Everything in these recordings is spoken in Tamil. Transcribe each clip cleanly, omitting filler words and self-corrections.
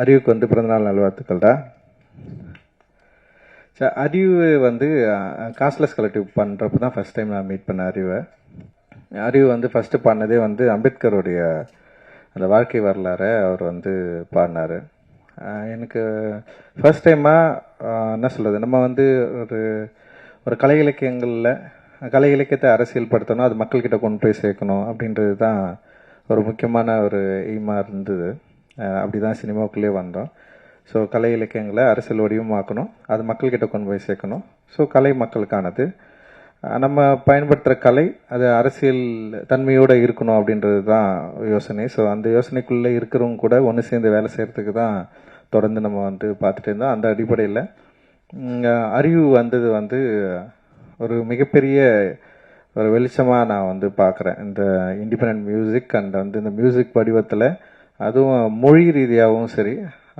அறிவுக்கு வந்து பிறந்தநாள் நல்வாழ்த்துக்கள்டா. அறிவு வந்து காஸ்ட்லெஸ் கலெக்டிவ் பண்ணுறப்ப தான் ஃபஸ்ட் டைம் நான் மீட் பண்ண அறிவு வந்து ஃபஸ்ட்டு பாடினதே வந்து அம்பேத்கருடைய அந்த வாழ்க்கை வரலாறை அவர் வந்து பாடினார். எனக்கு ஃபர்ஸ்ட் டைமாக என்ன சொல்கிறது, நம்ம வந்து ஒரு ஒரு கலை இலக்கியங்களில் கலை இலக்கியத்தை அரசியல் படுத்தணும், அது மக்கள்கிட்ட கொண்டு போய் சேர்க்கணும் அப்படின்றது தான் ஒரு முக்கியமான ஒரு எய்மாக இருந்தது. அப்படி தான் சினிமாவுக்குள்ளே வந்தோம். ஸோ கலை இலக்கியங்களை அரசியல் வடிவமாக்கணும், அது மக்கள்கிட்ட கொண்டு போய் சேர்க்கணும். ஸோ கலை மக்களுக்கானது, நம்ம பயன்படுத்துகிற கலை அது அரசியல் தன்மையோடு இருக்கணும் அப்படின்றது தான் யோசனை. ஸோ அந்த யோசனைக்குள்ளே இருக்கிறவங்க கூட ஒன்று சேர்ந்து வேலை செய்கிறதுக்கு தான் தொடர்ந்து நம்ம வந்து பார்த்துட்டு இருந்தோம். அந்த அடிப்படையில் அறிவு வந்தது வந்து ஒரு மிகப்பெரிய ஒரு வெளிச்சமாக நான் வந்து பார்க்குறேன். இந்த இண்டிபெண்ட் மியூசிக் அண்ட் வந்து இந்த மியூசிக் வடிவத்தில், அதுவும் மொழி ரீதியாகவும் சரி,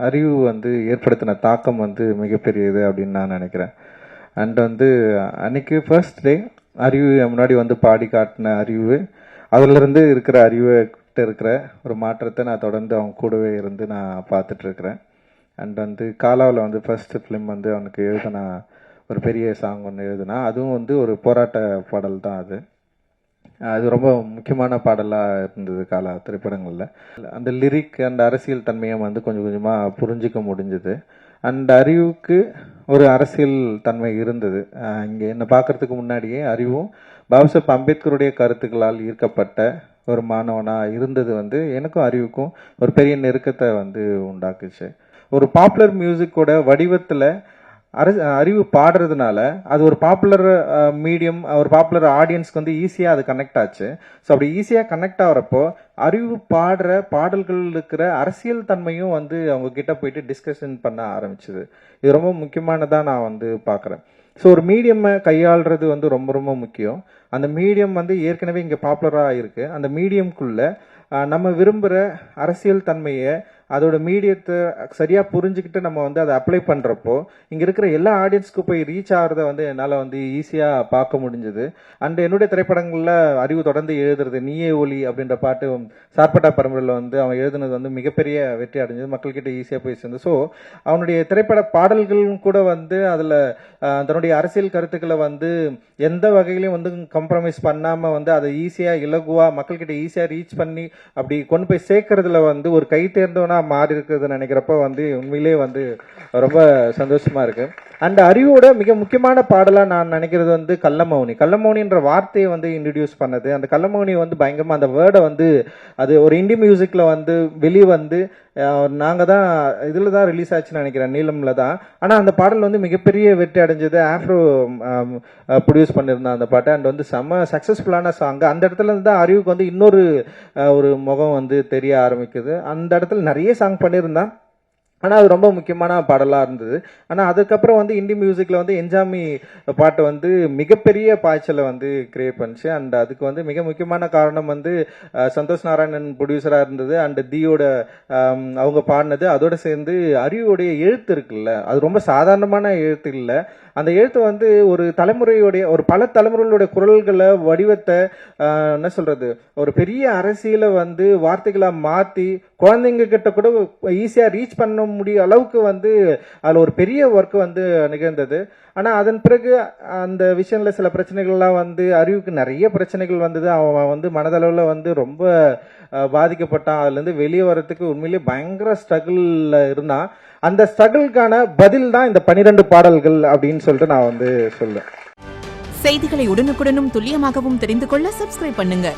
அறிவு வந்து ஏற்படுத்தின தாக்கம் வந்து மிகப்பெரியது அப்படின்னு நான் நினைக்கிறேன். அண்ட் வந்து அன்றைக்கி ஃபர்ஸ்ட் டே அறிவு முன்னாடி வந்து பாடி காட்டின அறிவு, அதிலிருந்து இருக்கிற அறிவுகிட்ட இருக்கிற ஒரு மாற்றத்தை நான் தொடர்ந்து அவங்க கூடவே இருந்து நான் பார்த்துட்ருக்குறேன். அண்ட் வந்து காலாவில் வந்து ஃபர்ஸ்ட் ஃபிலிம் வந்து அவனுக்கு எழுதின ஒரு பெரிய சாங் ஒன்று எழுதுனா, அதுவும் வந்து ஒரு போராட்ட பாடல் தான். அது ரொம்ப முக்கியமான பாடலாக இருந்தது காலா திரைப்படங்களில். அந்த லிரிக் அந்த அரசியல் தன்மையை வந்து கொஞ்சம் கொஞ்சமாக புரிஞ்சிக்க முடிஞ்சுது. அண்ட் அறிவுக்கு ஒரு அரசியல் தன்மை இருந்தது. இங்கே என்னை பார்க்குறதுக்கு முன்னாடியே அறிவும் பாபாசாஹேப் அம்பேத்கருடைய கருத்துக்களால் ஈர்க்கப்பட்ட ஒரு மாணவனாக இருந்தது வந்து எனக்கும் அறிவுக்கும் ஒரு பெரிய நெருக்கத்தை வந்து உண்டாக்குச்சு. ஒரு பாப்புலர் மியூசிக்கோட வடிவத்தில் அறிவு பாடுறதுனால அது ஒரு பாப்புலர் மீடியம், ஒரு பாப்புலர் ஆடியன்ஸ்க்கு வந்து ஈஸியாக அது கனெக்ட் ஆச்சு. ஸோ அப்படி ஈஸியாக கனெக்ட் ஆகிறப்போ அறிவு பாடுற பாடல்கள் இருக்கிற அரசியல் தன்மையும் வந்து அவங்க கிட்ட போயிட்டு டிஸ்கஷன் பண்ண ஆரம்பிச்சுது. இது ரொம்ப முக்கியமானதாக நான் வந்து பார்க்குறேன். ஸோ ஒரு மீடியமை கையாளுறது வந்து ரொம்ப ரொம்ப முக்கியம். அந்த மீடியம் வந்து ஏற்கனவே இங்கே பாப்புலராக இருக்குது. அந்த மீடியம்குள்ளே நம்ம விரும்புகிற அரசியல் தன்மையை அதோட மீடியத்தை சரியாக புரிஞ்சுக்கிட்டு நம்ம வந்து அதை அப்ளை பண்ணுறப்போ இங்கே இருக்கிற எல்லா ஆடியன்ஸ்க்கு போய் ரீச் ஆகிறத வந்து என்னால் வந்து ஈஸியாக பார்க்க முடிஞ்சுது. அண்ட் என்னுடைய திரைப்படங்களில் அறிவு தொடர்ந்து எழுதுறது நீயே ஒலி அப்படின்ற பாட்டு சார்பட்டா பரம்பரையில் வந்து அவன் எழுதுனது வந்து மிகப்பெரிய வெற்றி அடைஞ்சது, மக்கள்கிட்ட ஈஸியாக போய் சேர்ந்து. ஸோ அவனுடைய திரைப்பட பாடல்களும் கூட வந்து அதில் தன்னுடைய அரசியல் கருத்துக்களை வந்து எந்த வகையிலையும் வந்து கம்ப்ரமைஸ் பண்ணாமல் வந்து அதை ஈஸியாக இலகுவாக மக்கள்கிட்ட ஈஸியாக ரீச் பண்ணி அப்படி கொண்டு போய் சேர்க்கறதுல வந்து ஒரு கை தேர்ந்தவனா மாறி இருக்குதுன்னு நினைக்கிறப்ப வந்து உண்மையிலே வந்து ரொம்ப சந்தோஷமா இருக்கு. அண்ட் அறிவோட மிக முக்கியமான பாடலாக நான் நினைக்கிறது வந்து கள்ளமௌனின்ற வார்த்தையை வந்து இன்ட்ரடியூஸ் பண்ணது. அந்த கள்ளமௌனி வந்து பயங்கரமாக அந்த வேர்டை வந்து அது ஒரு இண்டி மியூசிக்கில் வந்து வெளியே வந்து நாங்கள் தான் இதில் தான் ரிலீஸ் ஆச்சுன்னு நினைக்கிறேன், நீளமில் தான். ஆனால் அந்த பாடல் வந்து மிகப்பெரிய வெற்றி அடைஞ்சது. ஆஃப்ரோ ப்ரொடியூஸ் பண்ணியிருந்தான் அந்த பாட்டை. அண்ட் வந்து செம்ம சக்ஸஸ்ஃபுல்லான சாங். அந்த இடத்துல இருந்து தான் அறிவுக்கு வந்து இன்னொரு ஒரு முகம் வந்து தெரிய ஆரம்பிக்குது. அந்த இடத்துல நிறைய சாங் பண்ணியிருந்தான், ஆனால் அது ரொம்ப முக்கியமான பாடலாக இருந்தது. ஆனால் அதுக்கப்புறம் வந்து இண்டி மியூசிக்கில் வந்து என்ஜாமி பாட்டு வந்து மிகப்பெரிய பாய்ச்சலை வந்து கிரியேட் பண்ணிச்சு. அண்ட் அதுக்கு வந்து மிக முக்கியமான காரணம் வந்து சந்தோஷ் நாராயணன் ப்ரொடியூசராக இருந்தது. அண்ட் தியோட அவங்க பாடினது, அதோடு சேர்ந்து அறிவுடைய எழுத்து இருக்குல்ல, அது ரொம்ப சாதாரணமான எழுத்து இல்லை. அந்த எழுத்து வந்து ஒரு தலைமுறையுடைய ஒரு பல தலைமுறைகளுடைய குரல்களை வடிவத்தை என்ன சொல்றது, ஒரு பெரிய அரசியலை வந்து வார்த்தைகளை மாற்றி குழந்தைங்க கிட்ட கூட ஈஸியாக ரீச் பண்ண முடிய அளவுக்கு வந்து அதில் ஒரு பெரிய ஒர்க் வந்து நிகழ்ந்தது. ஆனால் அதன் பிறகு அந்த விஷயத்தில் சில பிரச்சனைகள்லாம் வந்து அறிவுக்கு நிறைய பிரச்சனைகள் வந்தது. அவன் வந்து மனதளவில் வந்து ரொம்ப பாதிக்கப்பட்டான். அதுலேருந்து வெளியே வர்றதுக்கு உண்மையிலேயே பயங்கர ஸ்ட்ரகிளில் இருந்தான். அந்த ஸ்ட்ரகிளுக்கான பதில் தான் இந்த 12 பாடல்கள் அப்படின்னு சொல்லிட்டு நான் வந்து சொல்லுவேன். செய்திகளை உடனுக்குடனும் துல்லியமாகவும் தெரிந்து கொள்ள சப்ஸ்கிரைப் பண்ணுங்க.